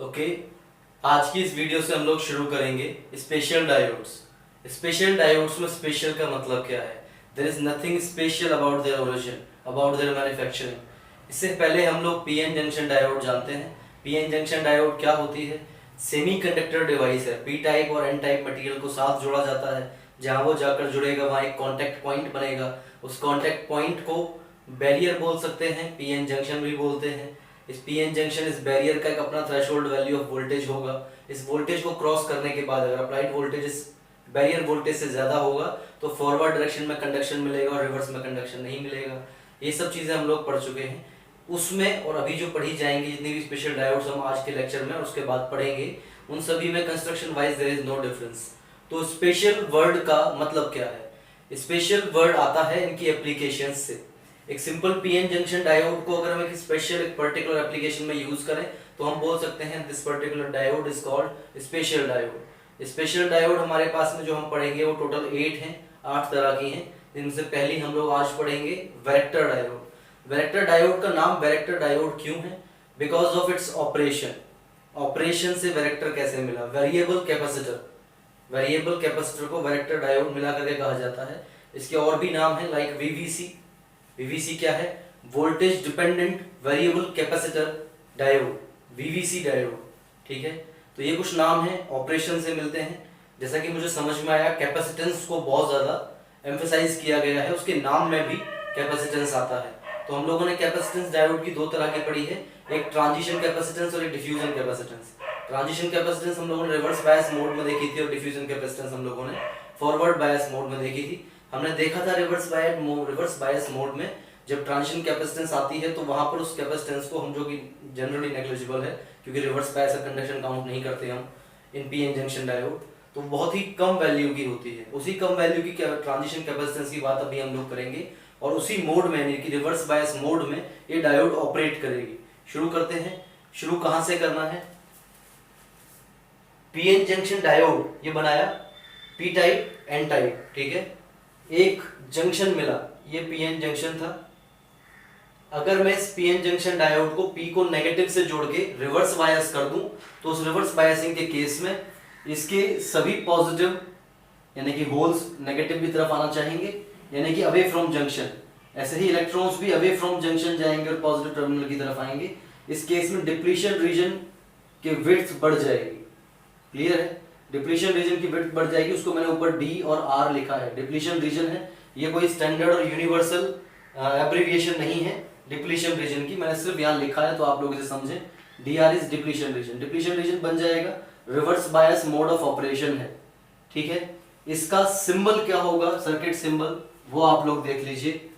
Okay, आज की इस वीडियो से हम लोग शुरू करेंगे स्पेशल डायोड्स। स्पेशल डायोड्स में स्पेशल का मतलब क्या है? Their is nothing special about their origin, about their manufacturing. इससे पहले हम लोग पीएन जंक्शन डायोड जानते हैं। पीएन जंक्शन डायोड क्या होती है? सेमीकंडक्टर डिवाइस है। पी टाइप और एन टाइप मटेरियल को साथ जोड़ा जाता है। जहां वो जाकर जुड़ेगा वहां एक कांटेक्ट पॉइंट बनेगा। उस कांटेक्ट पॉइंट को बैरियर बोल सकते हैं, पीएन जंक्शन भी बोलते हैं। इस पीएन जंक्शन, इस बैरियर का एक अपना थ्रेशोल्ड वैल्यू ऑफ वोल्टेज होगा। इस वोल्टेज को क्रॉस करने के बाद अगर अप्लाइड वोल्टेज इस बैरियर वोल्टेज से ज्यादा होगा तो फॉरवर्ड डायरेक्शन में कंडक्शन मिलेगा और रिवर्स में कंडक्शन नहीं मिलेगा। ये सब चीजें हम लोग पढ़ चुके हैं उसमें, और अभी जो पढ़ी जाएंगी जितनी भी स्पेशल डायोड्स हम आज के लेक्चर में और उसके बाद पढ़ेंगे, उन सभी में construction wise there is no difference. तो स्पेशल वर्ड का मतलब क्या है? स्पेशल वर्ड आता है इनकी एप्लीकेशन से। एक सिंपल पीएन जंक्शन डायोड को अगर हम एक स्पेशल एक पर्टिकुलर एप्लीकेशन में यूज करें तो हम बोल सकते हैं this particular diode is called special diode. Special diode हमारे पास में जो हम पढ़ेंगे वो टोटल 8 हैं, 8 तरह की हैं। जिनसे पहली हम लोग आज पढ़ेंगे वैरेक्टर डायोड। वैरेक्टर डायोड का नाम वैरेक्टर डायोड क्यों है? Because of its operation. Operation से वैरेक्टर कैसे मिला? वेरिएबल कैपेसिटर, वेरिएबल कैपेसिटर को वैरेक्टर डायोड मिला करके कहा जाता है। इसके और भी नाम है लाइक वीवीसी। वीवीसी क्या है? Voltage dependent variable capacitor diode, BBC diode. ठीक है, तो ये कुछ नाम है, ऑपरेशन से मिलते हैं। जैसा कि मुझे समझ में आया, कैपेसिटेंस को बहुत ज्यादा एम्फेसाइज किया गया है, उसके नाम में भी कैपेसिटेंस आता है। तो हम लोगों ने कैपेसिटेंस डायोड की दो तरह की पढ़ी है, एक ट्रांजिशन कैपेसिटेंस और एक डिफ्यूजन कैपेसिटेंस। ट्रांजिशन कैपेसिटेंस हम लोगों ने रिवर्स बायस मोड में देखी थी और डिफ्यूजन कैपेसिटेंस हम लोगों ने फॉरवर्ड बायस मोड में देखी थी। हमने देखा था रिवर्स बायस मोड में जब ट्रांजिशन कैपेसिटेंस आती है तो वहां पर उस कैपेसिटेंस को हम, जो कि जनरली नेग्लिजिबल है क्योंकि रिवर्स बायस का कंडक्शन काउंट नहीं करते हम इन पीएन जंक्शन डायोड, तो बहुत ही कम वैल्यू की होती है। उसी कम वैल्यू की ट्रांजिशन कैपेसिटेंस की बात अभी हम लोग करेंगे और उसी मोड में यानी कि रिवर्स बायस मोड में ये डायोड ऑपरेट करेगी। शुरू करते हैं। शुरू कहां से करना है? पीएन जंक्शन डायोड ये बनाया पी टाइप एन टाइप। ठीक है, एक जंक्शन मिला, ये पीएन जंक्शन था। अगर मैं इस पीएन जंक्शन डायोड को पी को नेगेटिव से जोड़ के रिवर्स बायस कर दूं तो उस रिवर्स बायसिंग के केस में इसके सभी पॉजिटिव यानी कि होल्स नेगेटिव की तरफ आना चाहेंगे, यानी कि अवे फ्रॉम जंक्शन। ऐसे ही इलेक्ट्रॉन्स भी अवे फ्रॉम जंक्शन जाएंगे और पॉजिटिव टर्मिनल की तरफ आएंगे। इस केस में डिप्लीशन रीजन की विड्थ बढ़ जाएगी। क्लियर है? डिप्लीशन रीजन की विड्थ बढ़ जाएगी। उसको मैंने ऊपर डी और आर लिखा है। डिप्लीशन रीजन है, ये कोई स्टैंडर्ड और यूनिवर्सल एब्रिविएशन नहीं है डिप्लीशन रीजन की, मैंने सिर्फ यहाँ लिखा है तो आप लोग इसे समझें। D R is depletion region. Depletion region बन जाएगा, reverse bias mode of operation है। ठीक है, इसका सिंबल क्या होगा, सर्किट सिंबल, वो आप लोग देख लीजिए।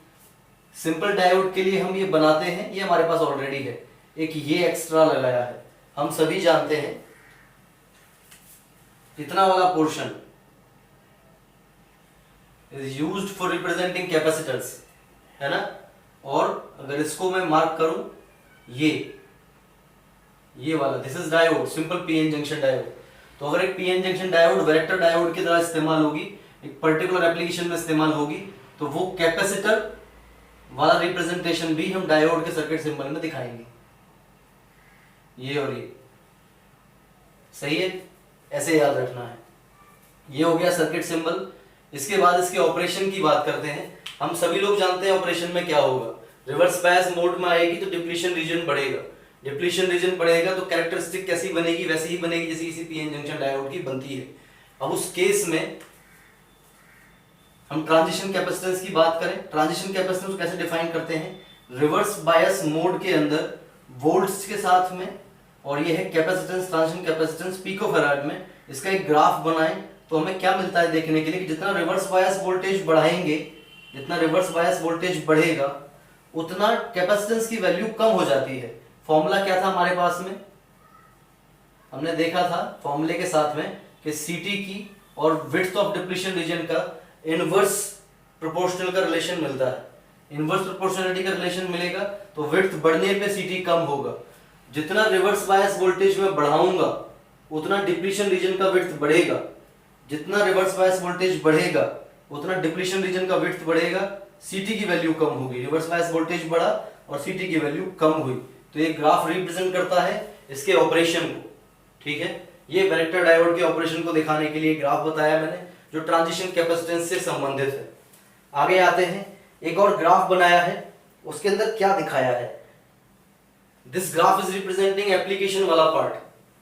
सिंपल डायोड के लिए हम ये बनाते हैं, ये हमारे पास ऑलरेडी है। एक ये एक्स्ट्रा लगाया है। हम सभी जानते हैं इतना वाला portion is used for representing capacitors, है ना। और अगर इसको मैं मार्क करूं, ये वाला this is diode, simple PN junction diode. तो अगर एक PN junction diode varactor diode की तरह इस्तेमाल होगी, एक पर्टिकुलर एप्लीकेशन में इस्तेमाल होगी, तो वो कैपेसिटर वाला रिप्रेजेंटेशन भी हम डायोड के सर्किट सिंबल में दिखाएंगे। ये और ये सही है, ऐसे याद रखना है। ये हो गया सर्किट सिंबल। इसके बाद इसके ऑपरेशन की बात करते हैं। हम सभी लोग जानते हैं ऑपरेशन में क्या होगा। रिवर्स बायस मोड में आएगी तो डिप्लीशन रीजन बढ़ेगा। डिप्लीशन रीजन बढ़ेगा तो कैरेक्टरिस्टिक कैसी बनेगी? वैसी ही बनेगी जैसे किसी पीएन जंक्शन डायोड की बनती है। अब उस केस में हम ट्रांजिशन कैपेसिटेंस की बात करें। ट्रांजिशन कैपेसिटेंस कैसे डिफाइन करते हैं? रिवर्स बायस मोड के अंदर वोल्ट्स के साथ में, और ये है कैपेसिटेंस, ट्रांजिशन कैपेसिटेंस पिकोफैराड में। इसका एक ग्राफ बनाएं तो हमें क्या मिलता है देखने के लिए कि जितना रिवर्स बायस वोल्टेज बढ़ाएंगे, जितना रिवर्स बायस वोल्टेज बढ़ेगा उतना कैपेसिटेंस की वैल्यू कम हो जाती है। फॉर्मूला क्या था हमारे पास में? हमने देखा था फॉर्मूले के साथ में कि सीटी की और विड्थ ऑफ डिप्लीशन रीजन का इनवर्स प्रोपोर्शनल का रिलेशन मिलता है। इनवर्स प्रोपोर्शनलिटी का रिलेशन मिलेगा तो विड्थ बढ़ने पे सीटी कम होगा। जितना रिवर्स बायस वोल्टेज में बढ़ाऊंगा उतना डिप्लीशन रीजन का विड्थ बढ़ेगा। जितना रिवर्स बायस वोल्टेज बढ़ेगा उतना डिप्लीशन रीजन का विड्थ बढ़ेगा, सीटी की वैल्यू कम होगी। रिवर्स बायस वोल्टेज बढ़ा और सीटी की वैल्यू कम हुई। तो ये ग्राफ रिप्रेजेंट करता है इसके ऑपरेशन को। ठीक है, ये वैरेक्टर डायोड के ऑपरेशन को दिखाने के लिए ग्राफ बताया मैंने जो ट्रांजिशन कैपेसिटेंस से संबंधित है। आगे आते हैं, एक और ग्राफ बनाया है, उसके अंदर क्या दिखाया है। This graph is representing application वाला पार्ट।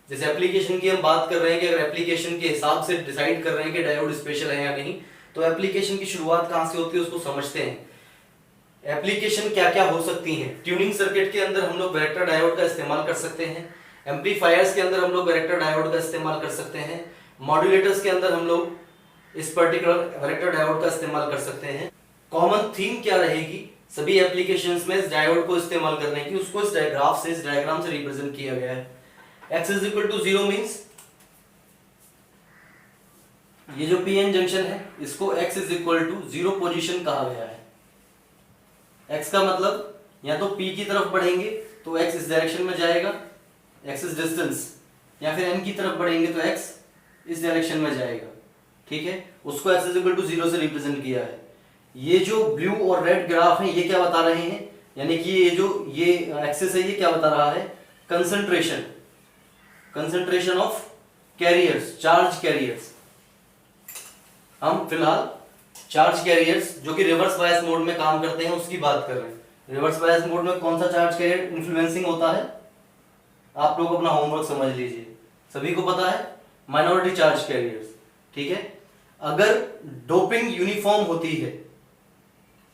जैसे एप्लीकेशन की हम बात कर रहे हैं कि अगर एप्लीकेशन के हिसाब से डिसाइड कर रहे हैं कि डायोड स्पेशल है या नहीं, तो एप्लीकेशन की शुरुआत कहां से होती है उसको समझते हैं। एप्लीकेशन क्या क्या हो सकती हैं। ट्यूनिंग सर्किट के अंदर हम लोग वैरेक्टर डायोड का इस्तेमाल कर सकते हैं। एम्पलीफायर्स के अंदर हम लोग वैरेक्टर डायोड का इस्तेमाल कर सकते हैं। मॉड्यूलेटर्स के अंदर हम लोग इस पर्टिकुलर वैरेक्टर डायोड का इस्तेमाल कर सकते हैं। कॉमन थीम क्या रहेगी सभी एप्लीकेशंस में इस डायोड को इस्तेमाल करने की, उसको इस ग्राफ से, इस डायग्राम से रिप्रेजेंट किया गया है। x is equal to 0 means ये जो पीएन जंक्शन है इसको x is equal to 0 position कहा गया है। x का मतलब या तो p की तरफ बढ़ेंगे तो x इस डायरेक्शन में जाएगा, x इज डिस्टेंस, या फिर n की तरफ बढ़ेंगे तो x इस डायरेक्शन में जाएगा। ठीक है, उसको x इज इक्वल टू 0 से रिप्रेजेंट किया है। ये जो ब्लू और रेड ग्राफ है ये क्या बता रहे हैं, यानी कि ये जो ये एक्सिस है ये क्या बता रहा है, concentration of carriers, charge carriers. हम फिलहाल चार्ज कैरियर्स जो कि रिवर्स बायस मोड में काम करते हैं उसकी बात कर रहे हैं। रिवर्स बायस मोड में कौन सा चार्ज कैरियर इन्फ्लुएंसिंग होता है, आप लोग अपना होमवर्क समझ लीजिए, सभी को पता है, माइनॉरिटी चार्ज कैरियर्स। ठीक है, अगर डोपिंग यूनिफॉर्म होती है,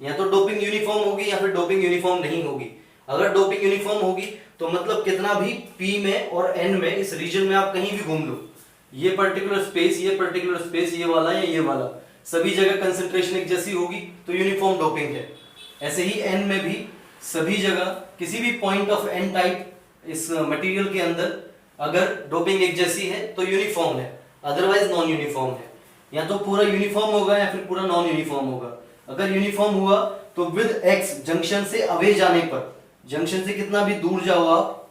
या तो डोपिंग यूनिफॉर्म होगी या फिर डोपिंग यूनिफॉर्म नहीं होगी। अगर डोपिंग यूनिफॉर्म होगी तो मतलब कितना भी P में और N में, इस रीजन में आप कहीं भी घूम लो, ये पर्टिकुलर स्पेस, ये पर्टिकुलर स्पेस, ये वाला या ये वाला, सभी जगह कंसंट्रेशन एक जैसी होगी तो यूनिफॉर्म डोपिंग है। ऐसे ही N में भी सभी जगह किसी भी पॉइंट ऑफ N टाइप इस मटेरियल के अंदर अगर डोपिंग एक जैसी है तो यूनिफॉर्म है, अदरवाइज नॉन यूनिफॉर्म है। या तो पूरा यूनिफॉर्म होगा या फिर पूरा नॉन यूनिफॉर्म होगा। अगर यूनिफॉर्म हुआ तो विद x जंक्शन से अवे जाने पर, जंक्शन से कितना भी दूर जाओ आप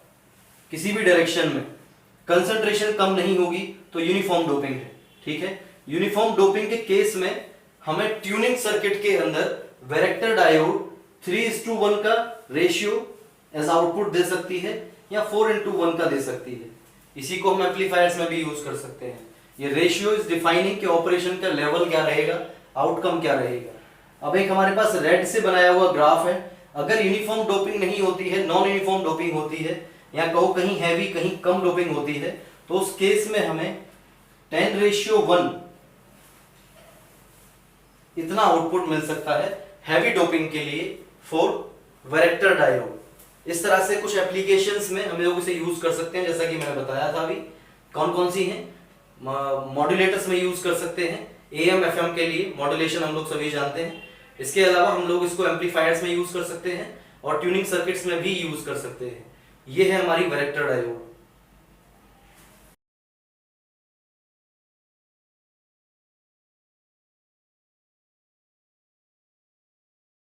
किसी भी डायरेक्शन में, कंसंट्रेशन कम नहीं होगी तो यूनिफॉर्म डोपिंग है। ठीक है, यूनिफॉर्म डोपिंग के केस में हमें ट्यूनिंग सर्किट के अंदर वैरेक्टर डायोड 3:1 का रेशियो एज आउटपुट दे सकती है या 4:1 का दे सकती है। इसी को हम एम्पलीफायर्स में भी यूज कर सकते हैं। ये रेशियो इज डिफाइनिंग कि ऑपरेशन का लेवल क्या रहेगा, आउटकम क्या रहेगा। अब एक हमारे पास रेड से बनाया हुआ ग्राफ है। अगर यूनिफॉर्म डोपिंग नहीं होती है, नॉन यूनिफॉर्म डोपिंग होती है, या कहो कहीं हैवी कहीं कम डोपिंग होती है, तो उस केस में हमें 10:1 इतना आउटपुट मिल सकता है हैवी डोपिंग के लिए फॉर वैरेक्टर डायोड। इस तरह से कुछ एप्लीकेशंस में हम लोग इसे यूज कर सकते हैं, जैसा कि मैंने बताया था अभी। कौन कौन सी हैं, मॉड्यूलेटर्स में यूज कर सकते हैं, AM FM के लिए मॉड्यूलेशन हम लोग सभी जानते हैं। इसके अलावा हम लोग इसको एम्पलीफायर्स में यूज कर सकते हैं और ट्यूनिंग सर्किट्स में भी यूज कर सकते हैं। ये है हमारी वैरेक्टर डायोड।